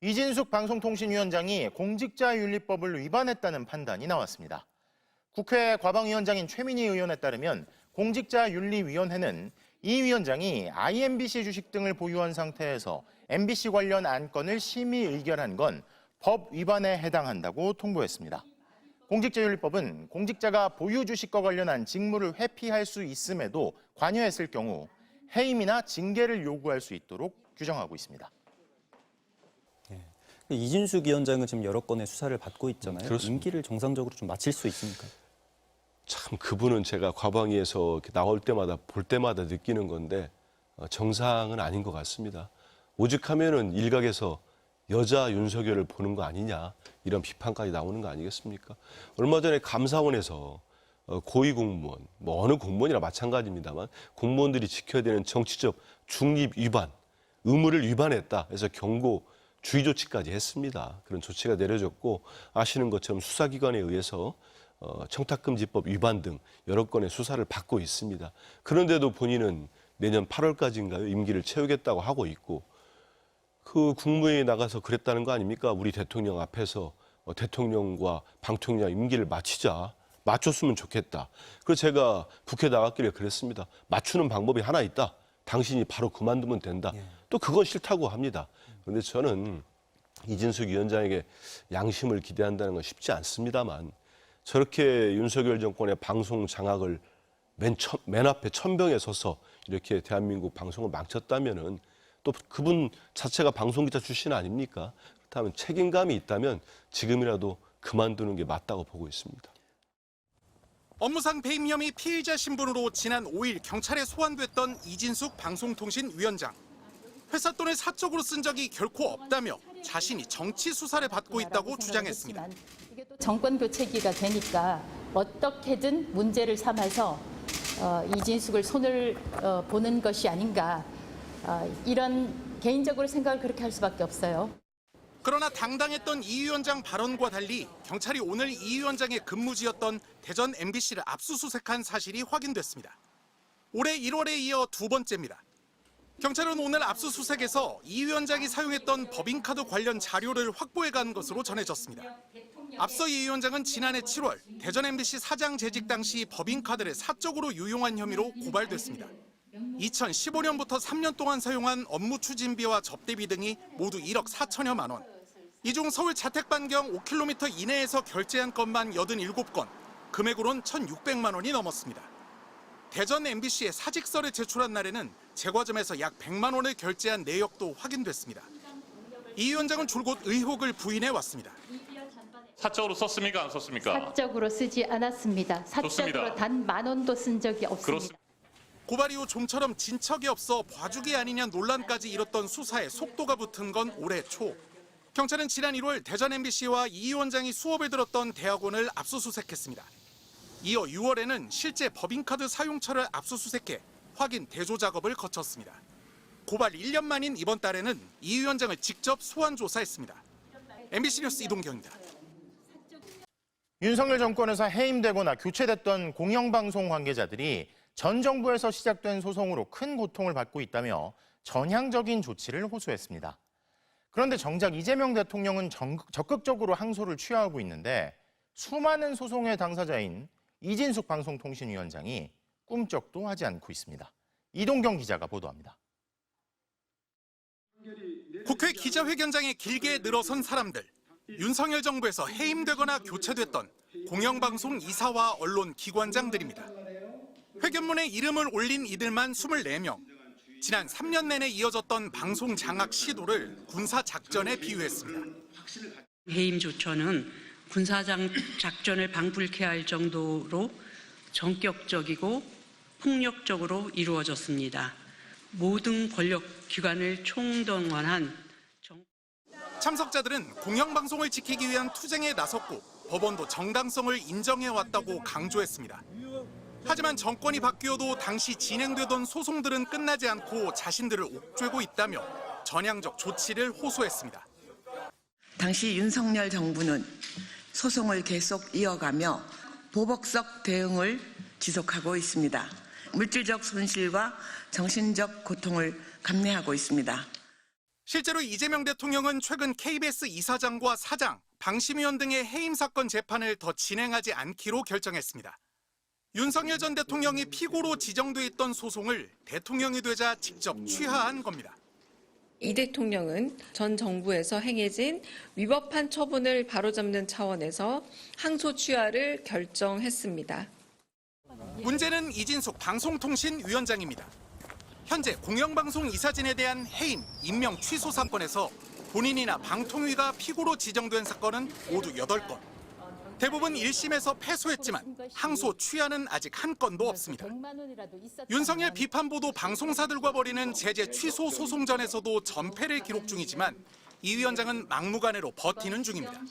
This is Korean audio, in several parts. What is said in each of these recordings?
이진숙 방송통신위원장이 공직자윤리법을 위반했다는 판단이 나왔습니다. 국회 과방위원장인 최민희 의원에 따르면 공직자윤리위원회는 이 위원장이 IMBC 주식 등을 보유한 상태에서 MBC 관련 안건을 심의 의결한 건 법 위반에 해당한다고 통보했습니다. 공직자윤리법은 공직자가 보유 주식과 관련한 직무를 회피할 수 있음에도 관여했을 경우 해임이나 징계를 요구할 수 있도록 규정하고 있습니다. 이진숙 위원장은 지금 여러 건의 수사를 받고 있잖아요. 그렇습니다. 임기를 정상적으로 좀 마칠 수 있습니까? 참 그분은 제가 과방위에서 이렇게 나올 때마다 볼 때마다 느끼는 건데 정상은 아닌 것 같습니다. 오죽하면은 일각에서 여자 윤석열을 보는 거 아니냐 이런 비판까지 나오는 거 아니겠습니까? 얼마 전에 감사원에서 고위공무원, 어느 공무원이나 마찬가지입니다만 공무원들이 지켜야 되는 정치적 중립 위반, 의무를 위반했다 해서 경고, 주의 조치까지 했습니다. 그런 조치가 내려졌고 아시는 것처럼 수사기관에 의해서 청탁금지법 위반 등 여러 건의 수사를 받고 있습니다. 그런데도 본인은 내년 8월까지인가요? 임기를 채우겠다고 하고 있고 그 국무회의에 나가서 그랬다는 거 아닙니까? 우리 대통령 앞에서 대통령과 방통위와 임기를 마치자. 맞췄으면 좋겠다. 그래서 제가 국회 나갔길래 그랬습니다. 맞추는 방법이 하나 있다. 당신이 바로 그만두면 된다. 또 그건 싫다고 합니다. 그런데 저는 이진숙 위원장에게 양심을 기대한다는 건 쉽지 않습니다만 저렇게 윤석열 정권의 방송 장악을 맨 앞에 천병에 서서 이렇게 대한민국 방송을 망쳤다면은 또 그분 자체가 방송기자 출신 아닙니까? 그렇다면 책임감이 있다면 지금이라도 그만두는 게 맞다고 보고 있습니다. 업무상 배임 혐의 피의자 신분으로 지난 5일 경찰에 소환됐던 이진숙 방송통신위원장. 회사 돈을 사적으로 쓴 적이 결코 없다며 자신이 정치 수사를 받고 있다고 주장했습니다. 이게 또 정권 교체기가 되니까 어떻게든 문제를 삼아서 이진숙을 손을 보는 것이 아닌가 이런 개인적으로 생각을 그렇게 할 수밖에 없어요. 그러나 당당했던 이 위원장 발언과 달리 경찰이 오늘 이 위원장의 근무지였던 대전 MBC를 압수수색한 사실이 확인됐습니다. 올해 1월에 이어 두 번째입니다. 경찰은 오늘 압수수색에서 이 위원장이 사용했던 법인카드 관련 자료를 확보해간 것으로 전해졌습니다. 앞서 이 위원장은 지난해 7월 대전 MBC 사장 재직 당시 법인카드를 사적으로 유용한 혐의로 고발됐습니다. 2015년부터 3년 동안 사용한 업무 추진비와 접대비 등이 모두 1억 4천여만 원. 이 중 서울 자택 반경 5km 이내에서 결제한 건만 87건, 금액으로는 1,600만 원이 넘었습니다. 대전 MBC에 사직서를 제출한 날에는 제과점에서 약 100만 원을 결제한 내역도 확인됐습니다. 이 위원장은 줄곧 의혹을 부인해 왔습니다. 사적으로 썼습니까? 안 썼습니까? 사적으로 쓰지 않았습니다. 사적으로 단 10,000원도 쓴 적이 없습니다. 그렇습니다. 고발 이후 좀처럼 진척이 없어 봐주기 아니냐 논란까지 일었던 수사에 속도가 붙은 건 올해 초. 경찰은 지난 1월 대전 MBC와 이 위원장이 수업을 들었던 대학원을 압수수색했습니다. 이어 6월에는 실제 법인카드 사용처를 압수수색해 확인 대조 작업을 거쳤습니다. 고발 1년 만인 이번 달에는 이 위원장을 직접 소환 조사했습니다. MBC 뉴스 이동경입니다. 윤석열 정권에서 해임되거나 교체됐던 공영방송 관계자들이 전 정부에서 시작된 소송으로 큰 고통을 받고 있다며 전향적인 조치를 호소했습니다. 그런데 정작 이재명 대통령은 적극적으로 항소를 취하하고 있는데 수많은 소송의 당사자인 이진숙 방송통신위원장이 꿈쩍도 하지 않고 있습니다. 이동경 기자가 보도합니다. 국회 기자회견장에 길게 늘어선 사람들. 윤석열 정부에서 해임되거나 교체됐던 공영방송 이사와 언론 기관장들입니다. 회견문에 이름을 올린 이들만 24명. 지난 3년 내내 이어졌던 방송 장악 시도를 군사 작전에 비유했습니다. 해임 조처는 군사 작전을 방불케 할 정도로 전격적이고 폭력적으로 이루어졌습니다. 모든 권력 기관을 총동원한 참석자들은 공영방송을 지키기 위한 투쟁에 나섰고 법원도 정당성을 인정해왔다고 강조했습니다. 하지만 정권이 바뀌어도 당시 진행되던 소송들은 끝나지 않고 자신들을 옥죄고 있다며 전향적 조치를 호소했습니다. 당시 윤석열 정부는 소송을 계속 이어가며 보복적 대응을 지속하고 있습니다. 물질적 손실과 정신적 고통을 감내하고 있습니다. 실제로 이재명 대통령은 최근 KBS 이사장과 사장, 방심위원 등의 해임 사건 재판을 더 진행하지 않기로 결정했습니다. 윤석열 전 대통령이 피고로 지정돼 있던 소송을 대통령이 되자 직접 취하한 겁니다. 이 대통령은 전 정부에서 행해진 위법한 처분을 바로잡는 차원에서 항소 취하를 결정했습니다. 문제는 이진숙 방송통신위원장입니다. 현재 공영방송 이사진에 대한 해임, 임명 취소 사건에서 본인이나 방통위가 피고로 지정된 사건은 모두 8건. 대부분 1심에서 패소했지만 항소 취하는 아직 한 건도 없습니다. 윤석열 비판 보도 방송사들과 벌이는 제재 취소 소송전에서도 전패를 기록 중이지만 이 위원장은 막무가내로 버티는 중입니다.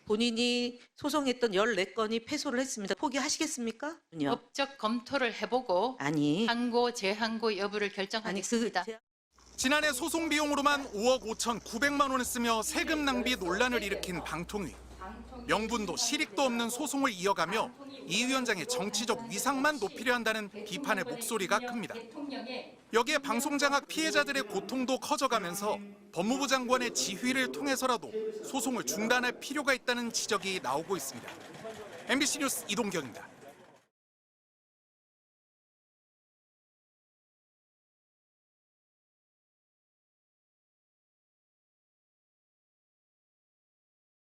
본인이 소송했던 14건이 패소를 했습니다. 포기하시겠습니까? 법적 검토를 해보고 아니. 항고, 재항고 여부를 결정하겠습니다. 지난해 소송 비용으로만 5억 5,900만 원을 쓰며 세금 낭비 논란을 일으킨 방통위. 명분도 실익도 없는 소송을 이어가며 이 위원장의 정치적 위상만 높이려 한다는 비판의 목소리가 큽니다. 여기에 방송장악 피해자들의 고통도 커져가면서 법무부 장관의 지휘를 통해서라도 소송을 중단할 필요가 있다는 지적이 나오고 있습니다. MBC 뉴스 이동경입니다.